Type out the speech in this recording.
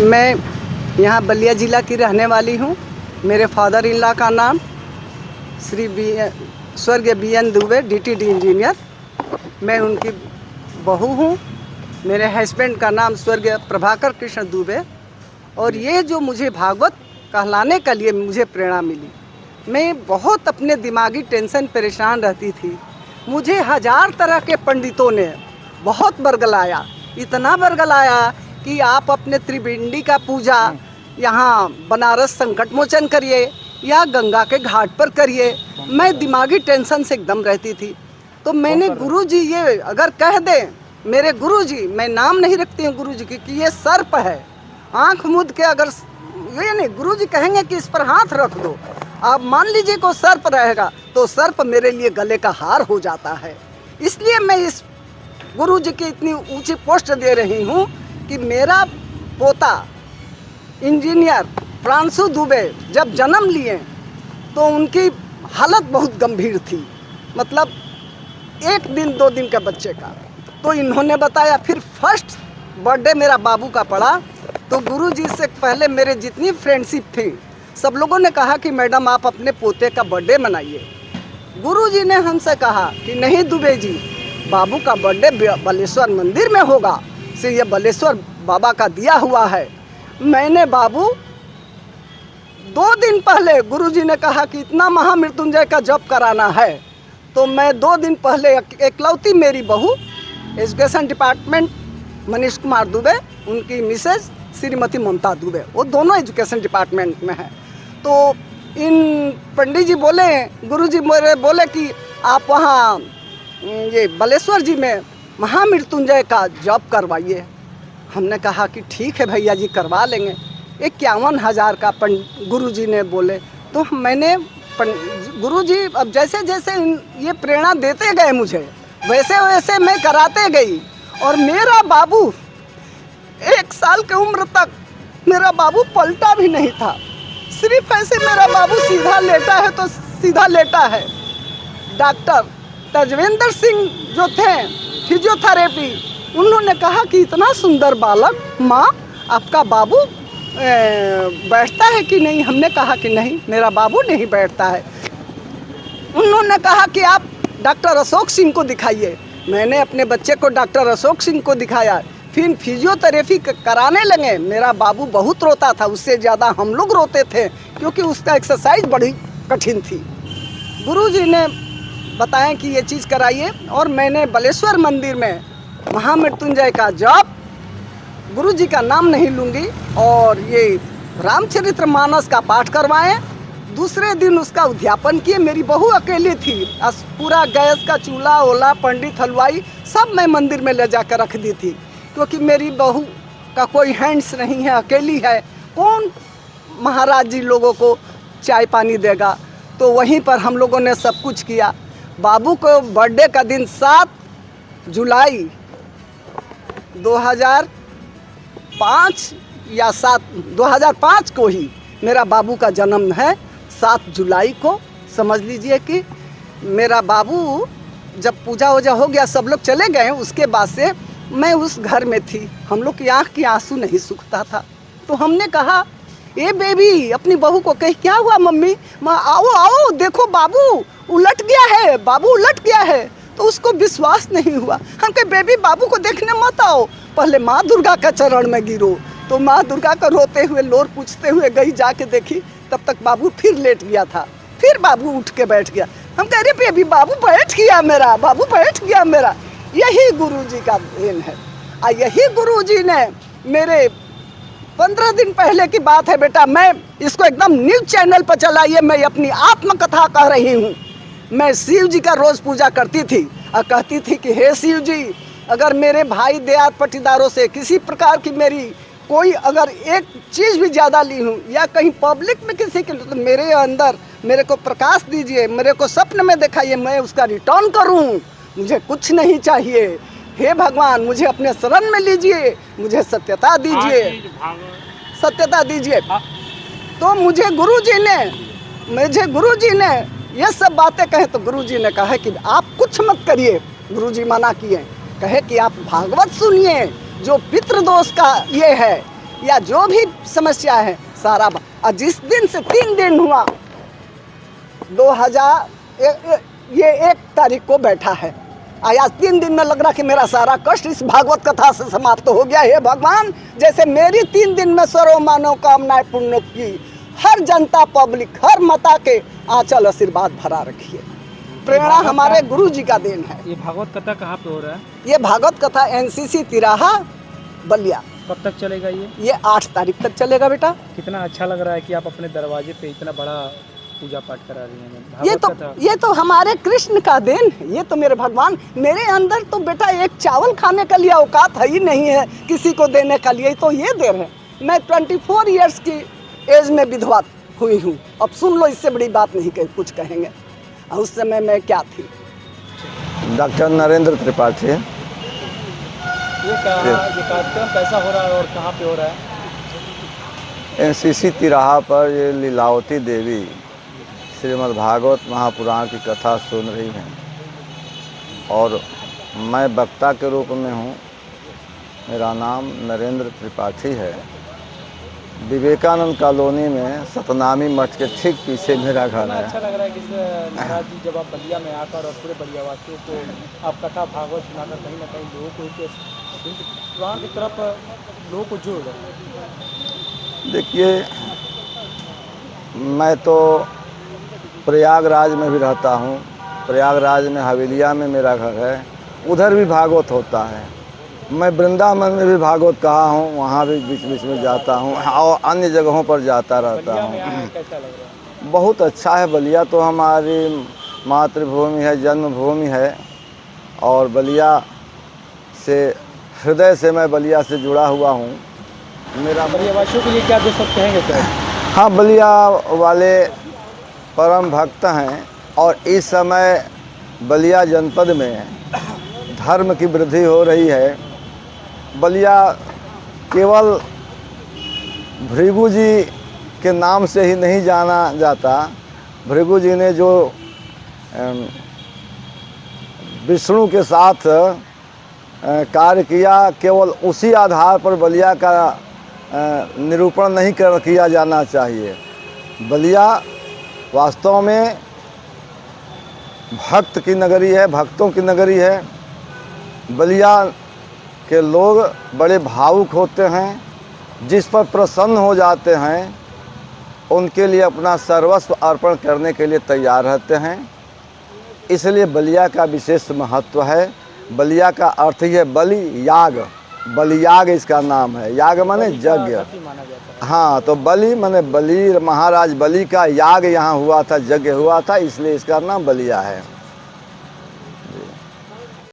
मैं यहाँ बलिया ज़िला की रहने वाली हूँ। मेरे फादर इन लॉ का नाम श्री स्वर्गीय BN दुबे DTD इंजीनियर। मैं उनकी बहू हूँ। मेरे हस्बैंड का नाम स्वर्गीय प्रभाकर कृष्ण दुबे। और ये जो मुझे भागवत कहलाने के लिए मुझे प्रेरणा मिली। मैं बहुत अपने दिमागी टेंशन परेशान रहती थी। मुझे हजार तरह के पंडितों ने बहुत बरगलाया, इतना बरगलाया कि आप अपने त्रिवेणी का पूजा यहाँ बनारस संकट मोचन करिए या गंगा के घाट पर करिए। मैं दिमागी टेंशन से एकदम रहती थी। तो मैंने गुरुजी ये अगर कह दें, मेरे गुरुजी, मैं नाम नहीं रखती हूँ गुरुजी की, कि ये सर्प है, आँख मूंद के अगर ये नहीं, गुरुजी कहेंगे कि इस पर हाथ रख दो, आप मान लीजिए को सर्प रहेगा, तो सर्प मेरे लिए गले का हार हो जाता है। इसलिए मैं इस गुरुजी की इतनी ऊंची पोस्ट दे रही हूँ कि मेरा पोता इंजीनियर प्रांशु दुबे जब जन्म लिए तो उनकी हालत बहुत गंभीर थी, मतलब 1 दिन 2 दिन के बच्चे का। तो इन्होंने बताया, फिर फर्स्ट बर्थडे मेरा बाबू का पड़ा तो गुरुजी से पहले मेरे जितनी फ्रेंडशिप थी सब लोगों ने कहा कि मैडम आप अपने पोते का बर्थडे मनाइए। गुरुजी ने हमसे कहा कि नहीं दुबे जी, बाबू का बर्थडे बलेश्वर मंदिर में होगा, से ये बलेश्वर बाबा का दिया हुआ है। मैंने बाबू 2 दिन पहले गुरुजी ने कहा कि इतना महामृत्युंजय का जप कराना है, तो मैं 2 दिन पहले एकलौती मेरी बहू एजुकेशन डिपार्टमेंट मनीष कुमार दुबे, उनकी मिसेज श्रीमती ममता दुबे, वो दोनों एजुकेशन डिपार्टमेंट में हैं। तो इन पंडित जी बोले, गुरुजी बोले कि आप वहाँ ये बलेश्वर जी में महामृत्युंजय का जप करवाइए। हमने कहा कि ठीक है भैया जी, करवा लेंगे। 51,000 का गुरुजी ने बोले। तो मैंने गुरुजी अब जैसे जैसे ये प्रेरणा देते गए मुझे, वैसे वैसे मैं कराते गई। और मेरा बाबू 1 साल की उम्र तक मेरा बाबू पलटा भी नहीं था। सिर्फ ऐसे मेरा बाबू सीधा लेटा है तो सीधा लेटा है। डॉक्टर तजविंदर सिंह जो थे फिजियोथेरेपी, उन्होंने कहा कि इतना सुंदर बालक, माँ आपका बाबू बैठता है कि नहीं? हमने कहा कि नहीं, मेरा बाबू नहीं बैठता है। उन्होंने कहा कि आप डॉक्टर अशोक सिंह को दिखाइए। मैंने अपने बच्चे को डॉक्टर अशोक सिंह को दिखाया। फिर फिजियोथेरेपी कराने लगे। मेरा बाबू बहुत रोता था, उससे ज़्यादा हम लोग रोते थे क्योंकि उसका एक्सरसाइज बड़ी कठिन थी। गुरुजी ने बताया कि ये चीज़ कराइए और मैंने बलेश्वर मंदिर में महामृत्युंजय का जप, गुरुजी का नाम नहीं लूँगी, और ये रामचरितमानस का पाठ करवाएं। दूसरे दिन उसका उद्यापन किए। मेरी बहू अकेली थी, पूरा गैस का चूल्हा ओला, पंडित हलवाई सब मैं मंदिर में ले जाकर रख दी थी, क्योंकि मेरी बहू का कोई हैंड्स नहीं है, अकेली है, कौन महाराज जी लोगों को चाय पानी देगा। तो वहीं पर हम लोगों ने सब कुछ किया। बाबू को बर्थडे का दिन 7 जुलाई 2005 या 2005 को ही मेरा बाबू का जन्म है। 7 जुलाई को समझ लीजिए कि मेरा बाबू जब पूजा वूजा हो गया, सब लोग चले गए, उसके बाद से मैं उस घर में थी। हम लोग की आँख की आंसू नहीं सूखता था। तो हमने कहा, ए बेबी, अपनी बहू को कही, क्या हुआ मम्मी? माँ आओ आओ, देखो बाबू उलट गया है, बाबू उलट गया है। तो उसको विश्वास नहीं हुआ। हम कहे, बेबी बाबू को देखने मत आओ, पहले माँ दुर्गा का चरण में गिरो। तो माँ दुर्गा का रोते हुए लोर पूछते हुए गई, जाके देखी, तब तक बाबू फिर लेट गया था। फिर बाबू उठ के बैठ गया। हम कह रहे, बेबी बाबू बैठ गया मेरा, बाबू बैठ गया मेरा। यही गुरुजी का देन है। और यही गुरुजी ने मेरे 15 दिन पहले की बात है बेटा, मैं इसको एकदम न्यूज़ चैनल पर चलाइए, मैं अपनी आत्मकथा कह रही हूँ। मैं शिव जी का रोज़ पूजा करती थी और कहती थी कि हे शिव जी, अगर मेरे भाई देहात पटीदारों से किसी प्रकार की मेरी कोई अगर एक चीज़ भी ज़्यादा ली हूँ या कहीं पब्लिक में किसी के, तो मेरे अंदर मेरे को प्रकाश दीजिए, मेरे को स्वप्न में दिखाइए, मैं उसका रिटर्न करूँ। मुझे कुछ नहीं चाहिए। हे भगवान, मुझे अपने शरण में लीजिए, मुझे सत्यता दीजिए, सत्यता दीजिए। तो मुझे गुरुजी ने ये सब बातें कहे। तो गुरुजी ने कहा कि आप कुछ मत करिए। गुरुजी मना किए, कहे कि आप भागवत सुनिए, जो पितृदोष का ये है या जो भी समस्या है सारा और जिस दिन से 3 दिन हुआ 2000 ये 1 तारीख को बैठा है, आज 3 दिन में लग रहा कि मेरा सारा कष्ट इस भागवत कथा से समाप्त हो गया। हे भगवान, जैसे मेरी 3 दिन में सर्व मानव कामनाएं पूर्ण की, हर जनता पब्लिक हर माता के आंचल आशीर्वाद भरा रखिए। प्रेरणा हमारे गुरु जी का देन है। ये भागवत कथा कहाँ पे हो रहा है? ये भागवत कथा NCC तिराहा बलिया। कब तक चलेगा ये? 8 तारीख तक चलेगा बेटा। कितना अच्छा लग रहा है कि आप अपने दरवाजे पे इतना बड़ा पूजा पाठ करा रही हैं। ये तो हमारे कृष्ण का देन है। ये तो मेरे भगवान, मेरे अंदर तो बेटा एक चावल खाने के लिए औकात है ही नहीं है किसी को देने का लिए, तो ये दे रहे। मैं 24 इयर्स की एज में विधवा हुई हूँ। अब सुन लो, इससे बड़ी बात नहीं कुछ कहेंगे। उस समय मैं क्या थी। डॉक्टर नरेंद्र त्रिपाठी। ये कार्यक्रम कैसा हो रहा है और कहाँ पे हो रहा है? NCC तिराहा पर ये लीलावती देवी श्रीमद् भागवत महापुराण की कथा सुन रही हैं और मैं वक्ता के रूप में हूँ। मेरा नाम नरेंद्र त्रिपाठी है। विवेकानंद कॉलोनी में सतनामी मठ के ठीक पीछे मेरा घर है। अच्छा लग रहा है कि महाराज जी जब आप बलिया में आकर और पूरे बलिया वासियों को आप कथा भागवत सुनाकर कहीं ना कहीं लोगों को पुराण की तरफ लोगों को जोड़ रहे हैं। देखिए, मैं तो प्रयागराज में भी रहता हूँ। प्रयागराज में हवेलिया में मेरा घर है, उधर भी भागवत होता है। मैं वृंदावन में भी भागवत कहा हूँ, वहाँ भी बीच बीच में जाता हूँ और अन्य जगहों पर जाता रहता हूँ। कैसा लग रहा है? बहुत अच्छा है। बलिया तो हमारी मातृभूमि है, जन्मभूमि है और बलिया से हृदय से मैं बलिया से जुड़ा हुआ हूँ। मेरा बलिया वासियों के लिए क्या दे सकते हैं सर? हाँ, बलिया वाले परम भक्त हैं और इस समय बलिया जनपद में धर्म की वृद्धि हो रही है। बलिया केवल भृगु जी के नाम से ही नहीं जाना जाता। भृगु जी ने जो विष्णु के साथ कार्य किया, केवल उसी आधार पर बलिया का निरूपण नहीं किया जाना चाहिए। बलिया वास्तव में भक्त की नगरी है, भक्तों की नगरी है। बलिया के लोग बड़े भावुक होते हैं, जिस पर प्रसन्न हो जाते हैं उनके लिए अपना सर्वस्व अर्पण करने के लिए तैयार रहते हैं। इसलिए बलिया का विशेष महत्व है। बलिया का अर्थ ही है बलि याग। बलियाग इसका नाम है। याग माने यज्ञ। हाँ, तो बलि माने बलि, महाराज बलि का याग यहाँ हुआ था, यज्ञ हुआ था, इसलिए इसका नाम बलिया है।